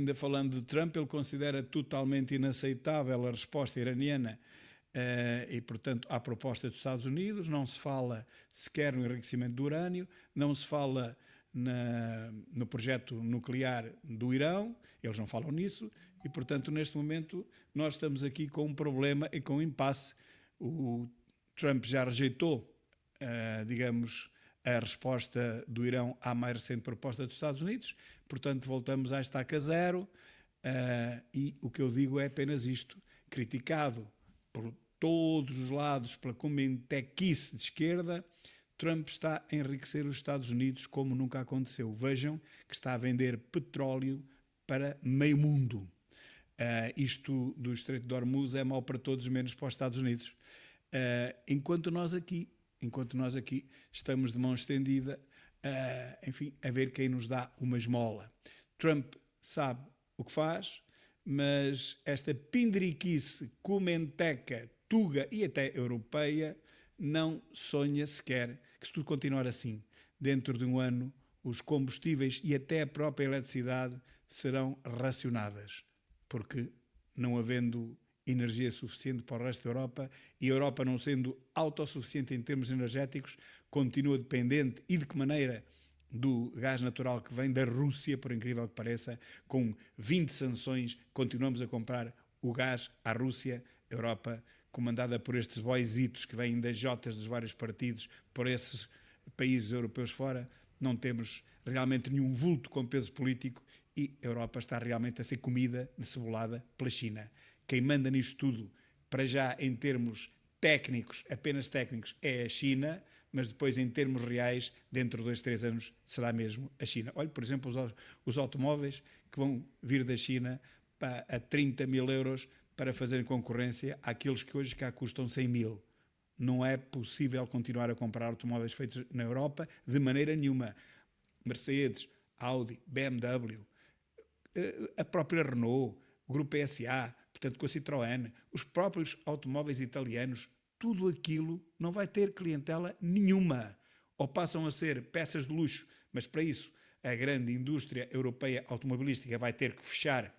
ainda falando de Trump, ele considera totalmente inaceitável a resposta iraniana e, portanto, à proposta dos Estados Unidos. Não se fala sequer no enriquecimento do urânio, não se fala no projeto nuclear do Irão, eles não falam nisso, e, portanto, neste momento nós estamos aqui com um problema e com um impasse. O Trump já rejeitou, digamos, a resposta do Irão à mais recente proposta dos Estados Unidos, portanto voltamos à estaca zero, e o que eu digo é apenas isto, criticado por todos os lados pela comentequice de esquerda, Trump está a enriquecer os Estados Unidos como nunca aconteceu. Vejam que está a vender petróleo para meio mundo. Isto do Estreito de Hormuz é mau para todos, menos para os Estados Unidos. Enquanto nós aqui estamos de mão estendida, enfim, a ver quem nos dá uma esmola. Trump sabe o que faz, mas esta pindriquice comenteca, tuga e até europeia não sonha sequer que, se tudo continuar assim, dentro de um ano os combustíveis e até a própria eletricidade serão racionadas, porque não havendo energia suficiente para o resto da Europa e a Europa não sendo autossuficiente em termos energéticos, continua dependente, e de que maneira, do gás natural que vem da Rússia, por incrível que pareça, com 20 sanções, continuamos a comprar o gás à Rússia. A Europa, comandada por estes voizitos que vêm das jotas dos vários partidos, por esses países europeus fora, não temos realmente nenhum vulto com peso político e a Europa está realmente a ser comida, cebolada pela China. Quem manda nisto tudo, para já em termos técnicos, apenas técnicos, é a China, mas depois em termos reais, dentro de 2, 3 anos, será mesmo a China. Olhe, por exemplo, os automóveis que vão vir da China a 30 mil euros para fazerem concorrência àqueles que hoje cá custam 100 mil. Não é possível continuar a comprar automóveis feitos na Europa de maneira nenhuma. Mercedes, Audi, BMW, a própria Renault, o Grupo PSA, portanto com a Citroën, os próprios automóveis italianos, tudo aquilo não vai ter clientela nenhuma. Ou passam a ser peças de luxo, mas para isso a grande indústria europeia automobilística vai ter que fechar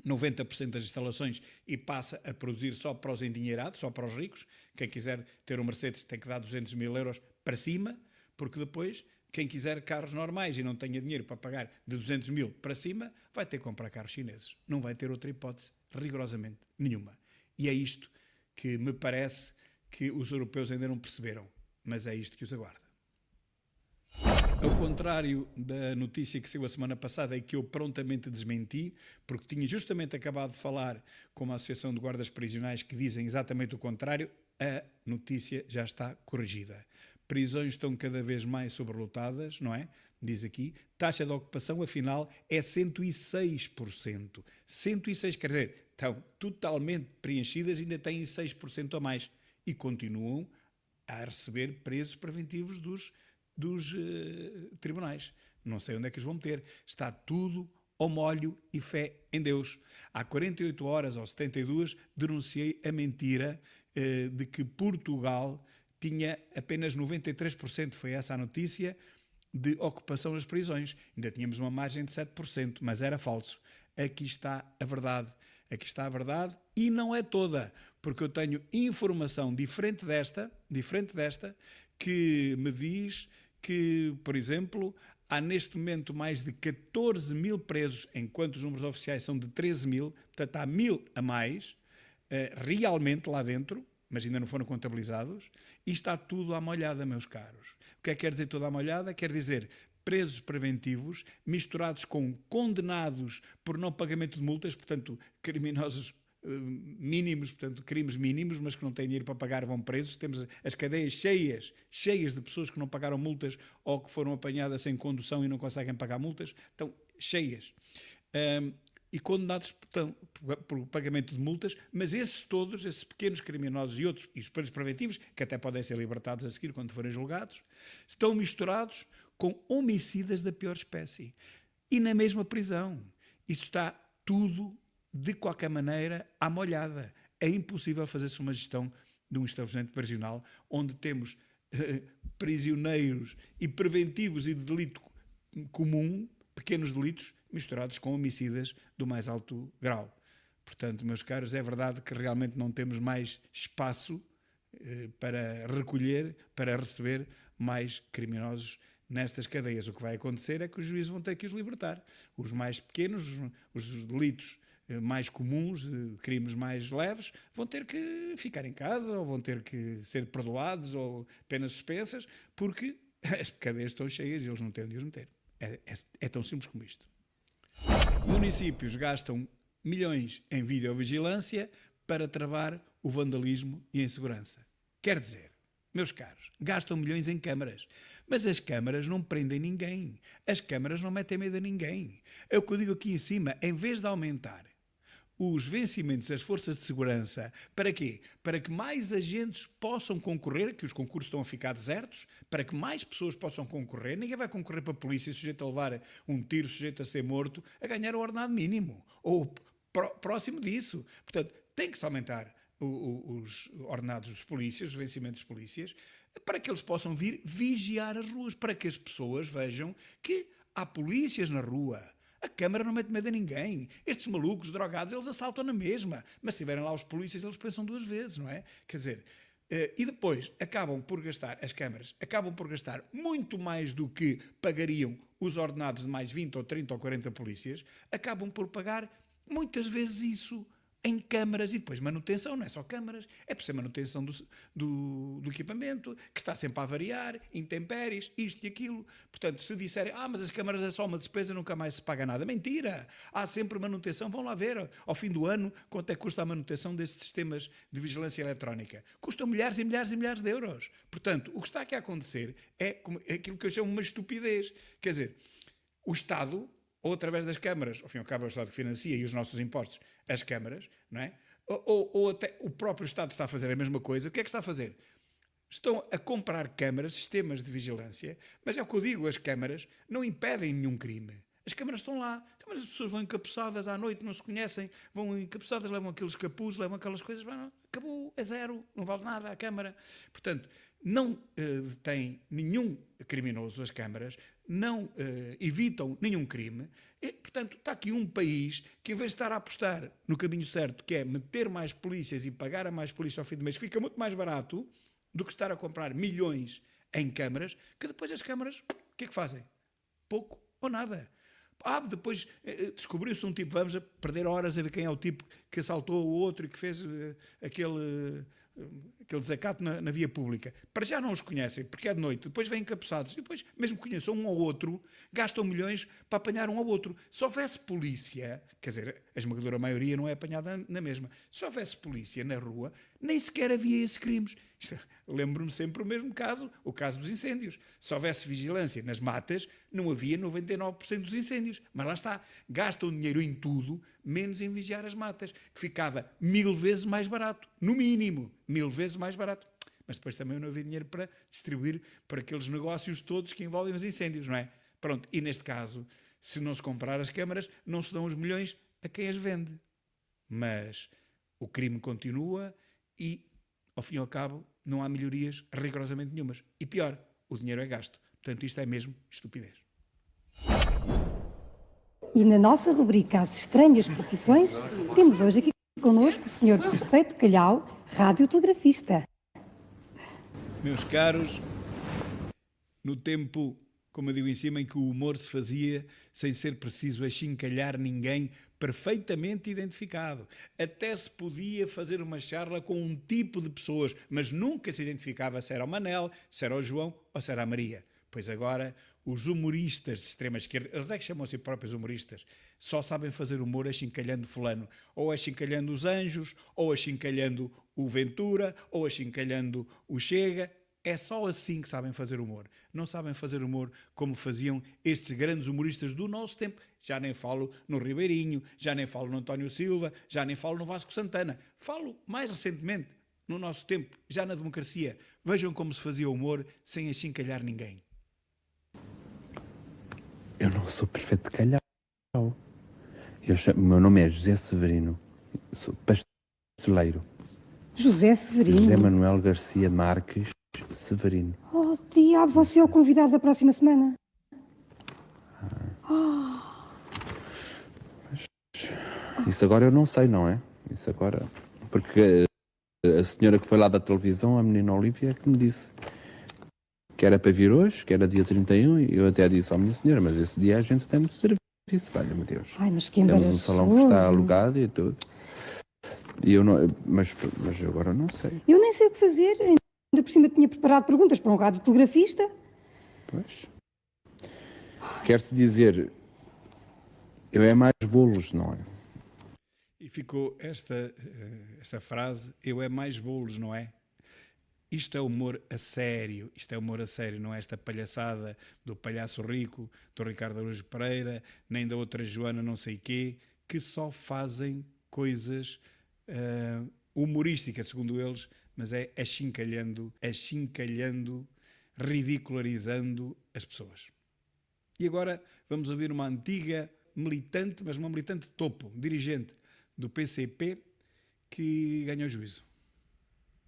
90% das instalações e passa a produzir só para os endinheirados, só para os ricos. Quem quiser ter um Mercedes tem que dar 200 mil euros para cima, porque depois quem quiser carros normais e não tenha dinheiro para pagar de 200 mil para cima, vai ter que comprar carros chineses. Não vai ter outra hipótese, rigorosamente nenhuma. E é isto que me parece que os europeus ainda não perceberam, mas é isto que os aguarda. Ao contrário da notícia que saiu a semana passada e que eu prontamente desmenti, porque tinha justamente acabado de falar com uma associação de guardas prisionais que dizem exatamente o contrário, a notícia já está corrigida. Prisões estão cada vez mais sobrelotadas, não é? Diz aqui, taxa de ocupação afinal é 106%. 106, quer dizer, estão totalmente preenchidas e ainda têm 6% a mais. E continuam a receber presos preventivos dos tribunais. Não sei onde é que os vão meter. Está tudo ao molho e fé em Deus. Há 48 horas ou 72 denunciei a mentira de que Portugal tinha apenas 93%, foi essa a notícia, de ocupação nas prisões. Ainda tínhamos uma margem de 7%, mas era falso. Aqui está a verdade. Aqui está a verdade e não é toda, porque eu tenho informação diferente desta, que me diz que, por exemplo, há neste momento mais de 14 mil presos, enquanto os números oficiais são de 13 mil, portanto há 1000 a mais, realmente lá dentro, mas ainda não foram contabilizados, e está tudo à molhada, meus caros. O que é que quer dizer tudo à molhada? Quer dizer presos preventivos misturados com condenados por não pagamento de multas, portanto, criminosos mínimos, portanto, crimes mínimos, mas que não têm dinheiro para pagar, vão presos. Temos as cadeias cheias de pessoas que não pagaram multas ou que foram apanhadas sem condução e não conseguem pagar multas, estão cheias. E condenados por pagamento de multas, mas esses pequenos criminosos e outros, e os presos preventivos, que até podem ser libertados a seguir quando forem julgados, estão misturados com homicidas da pior espécie. E na mesma prisão. Isto está tudo, de qualquer maneira, à molhada. É impossível fazer-se uma gestão de um estabelecimento prisional onde temos prisioneiros e preventivos e de delito comum, pequenos delitos, misturados com homicidas do mais alto grau. Portanto, meus caros, é verdade que realmente não temos mais espaço para recolher, para receber mais criminosos nestas cadeias. O que vai acontecer é que os juízes vão ter que os libertar. Os mais pequenos, os delitos mais comuns, crimes mais leves, vão ter que ficar em casa, ou vão ter que ser perdoados, ou penas suspensas, porque as cadeias estão cheias e eles não têm onde os meter. É tão simples como isto. Municípios gastam milhões em videovigilância para travar o vandalismo e a insegurança. Quer dizer, meus caros, gastam milhões em câmaras, mas as câmaras não prendem ninguém. As câmaras não metem medo a ninguém. É o que eu digo aqui em cima, em vez de aumentar os vencimentos das forças de segurança, para quê? Para que mais agentes possam concorrer, que os concursos estão a ficar desertos, para que mais pessoas possam concorrer. Ninguém vai concorrer para a polícia sujeito a levar um tiro, sujeito a ser morto, a ganhar o ordenado mínimo, ou próximo disso. Portanto, tem que se aumentar os ordenados dos polícias, os vencimentos dos polícias, para que eles possam vir vigiar as ruas, para que as pessoas vejam que há polícias na rua. A Câmara não mete medo a ninguém. Estes malucos, drogados, eles assaltam na mesma. Mas se tiverem lá os polícias, eles pensam duas vezes, não é? Quer dizer, e depois acabam por gastar, as câmaras acabam por gastar muito mais do que pagariam os ordenados de mais 20 ou 30 ou 40 polícias, acabam por pagar muitas vezes isso em câmaras e depois manutenção, não é só câmaras, é por ser manutenção do equipamento, que está sempre a variar, intempéries, isto e aquilo. Portanto, se disserem, mas as câmaras é só uma despesa, nunca mais se paga nada. Mentira! Há sempre manutenção, vão lá ver, ao fim do ano, quanto é que custa a manutenção destes sistemas de vigilância eletrónica. Custam milhares e milhares e milhares de euros. Portanto, o que está aqui a acontecer é aquilo que eu chamo uma estupidez. Quer dizer, o Estado, ou através das câmaras, ao fim e ao cabo é o Estado que financia e os nossos impostos, as câmaras, não é? Ou até o próprio Estado está a fazer a mesma coisa. O que é que está a fazer? Estão a comprar câmaras, sistemas de vigilância, mas é o que eu digo, as câmaras não impedem nenhum crime. As câmaras estão lá, mas as pessoas vão encapuçadas à noite, não se conhecem, vão encapuçadas, levam aqueles capuzes, levam aquelas coisas, acabou, é zero, não vale nada a câmara. Portanto, não detém nenhum criminoso as câmaras, não evitam nenhum crime. E, portanto, está aqui um país que, em vez de estar a apostar no caminho certo, que é meter mais polícias e pagar a mais polícia ao fim do mês, fica muito mais barato do que estar a comprar milhões em câmaras, que depois as câmaras, o que é que fazem? Pouco ou nada. Depois descobriu-se um tipo, vamos a perder horas a ver quem é o tipo que assaltou o outro e que fez aquele desacato na via pública. Para já não os conhecem, porque é de noite, depois vêm encapuçados, e depois, mesmo que conheçam um ao outro, gastam milhões para apanhar um ao outro. Se houvesse polícia, quer dizer, a esmagadora maioria não é apanhada na mesma, se houvesse polícia na rua, nem sequer havia esses crimes. Lembro-me sempre o mesmo caso, o caso dos incêndios. Se houvesse vigilância nas matas, não havia 99% dos incêndios. Mas lá está, gastam dinheiro em tudo, menos em vigiar as matas, que ficava 1000 vezes mais barato, no mínimo, 1000 vezes mais barato. Mas depois também não havia dinheiro para distribuir para aqueles negócios todos que envolvem os incêndios, não é? Pronto, e neste caso, se não se comprar as câmaras, não se dão os milhões a quem as vende. Mas o crime continua e, ao fim e ao cabo, não há melhorias rigorosamente nenhumas. E pior, o dinheiro é gasto. Portanto, isto é mesmo estupidez. E na nossa rubrica As Estranhas Profissões, temos hoje aqui connosco o Sr. Prefeito Calhau, radiotelegrafista. Meus caros, no tempo, como eu digo em cima, em que o humor se fazia sem ser preciso achincalhar ninguém, perfeitamente identificado. Até se podia fazer uma charla com um tipo de pessoas, mas nunca se identificava se era o Manel, se era o João ou se era a Maria. Pois agora, os humoristas de extrema-esquerda, eles é que chamam-se próprios humoristas, só sabem fazer humor achincalhando fulano, ou achincalhando os Anjos, ou achincalhando o Ventura, ou achincalhando o Chega. É só assim que sabem fazer humor. Não sabem fazer humor como faziam estes grandes humoristas do nosso tempo. Já nem falo no Ribeirinho, já nem falo no António Silva, já nem falo no Vasco Santana. Falo mais recentemente, no nosso tempo, já na democracia. Vejam como se fazia humor sem achincalhar ninguém. Eu não sou prefeito de Calhau. O meu nome é José Severino. Sou pasteleiro. José Severino? José Manuel Garcia Marques Severino. Oh, diabo, você é o convidado da próxima semana. Isso agora eu não sei, não é? Isso agora... Porque a senhora que foi lá da televisão, a menina Olívia, que me disse que era para vir hoje, que era dia 31, e eu até disse, minha senhora, mas esse dia a gente tem muito serviço, valha-me Deus. Ai, mas que Temos embaraçoso. um salão que está alugado e tudo. E eu não... Mas agora não sei. Eu nem sei o que fazer. Ainda por cima tinha preparado perguntas para um radiotelegrafista. Pois. Quer-se dizer, eu é mais bolos, não é? E ficou esta frase, eu é mais bolos, não é? Isto é humor a sério, isto é humor a sério, não é esta palhaçada do palhaço rico, do Ricardo Araújo Pereira, nem da outra Joana não sei quê, que só fazem coisas humorísticas, segundo eles, mas é achincalhando, ridicularizando as pessoas. E agora vamos ouvir uma antiga militante, mas uma militante de topo, dirigente do PCP, que ganhou juízo.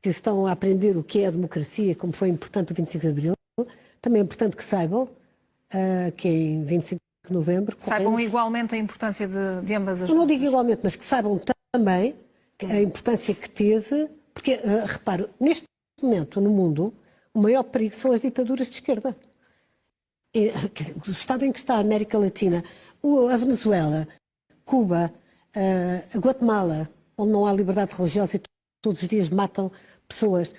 Que estão a aprender o que é a democracia, como foi importante o 25 de Abril, também é importante que saibam que em 25 de Novembro... Saibam igualmente a importância de ambas as... Eu não digo igualmente, mas que saibam também a importância que teve, porque, repare, neste momento no mundo, o maior perigo são as ditaduras de esquerda. O estado em que está a América Latina, a Venezuela, Cuba, a Guatemala, onde não há liberdade religiosa e todos os dias matam pessoas,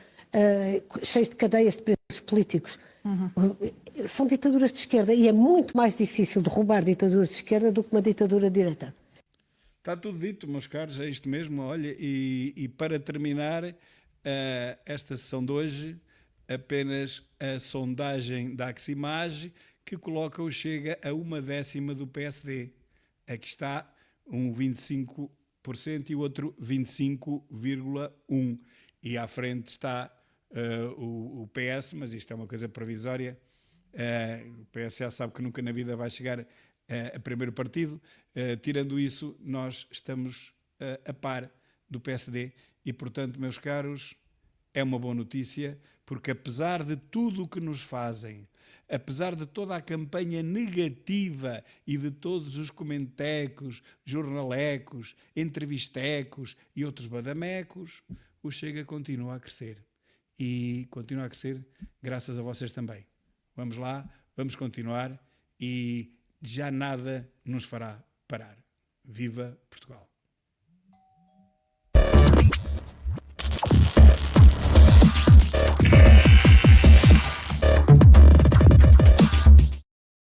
cheios de cadeias de presos políticos. São ditaduras de esquerda e é muito mais difícil derrubar ditaduras de esquerda do que uma ditadura de direita. Está tudo dito, meus caros, é isto mesmo. Olha, e para terminar esta sessão de hoje, apenas a sondagem da Aximage que coloca o Chega a 1/10 do PSD. Aqui está um 25% e o outro 25,1%. E à frente está o PS, mas isto é uma coisa provisória. O PS já sabe que nunca na vida vai chegar a primeiro partido. Tirando isso, nós estamos a par do PSD e, portanto, meus caros, é uma boa notícia, porque apesar de tudo o que nos fazem, apesar de toda a campanha negativa e de todos os comentecos, jornalecos, entrevistecos e outros badamecos, o Chega continua a crescer. E continua a crescer graças a vocês também. Vamos lá, vamos continuar e já nada nos fará parar. Viva Portugal!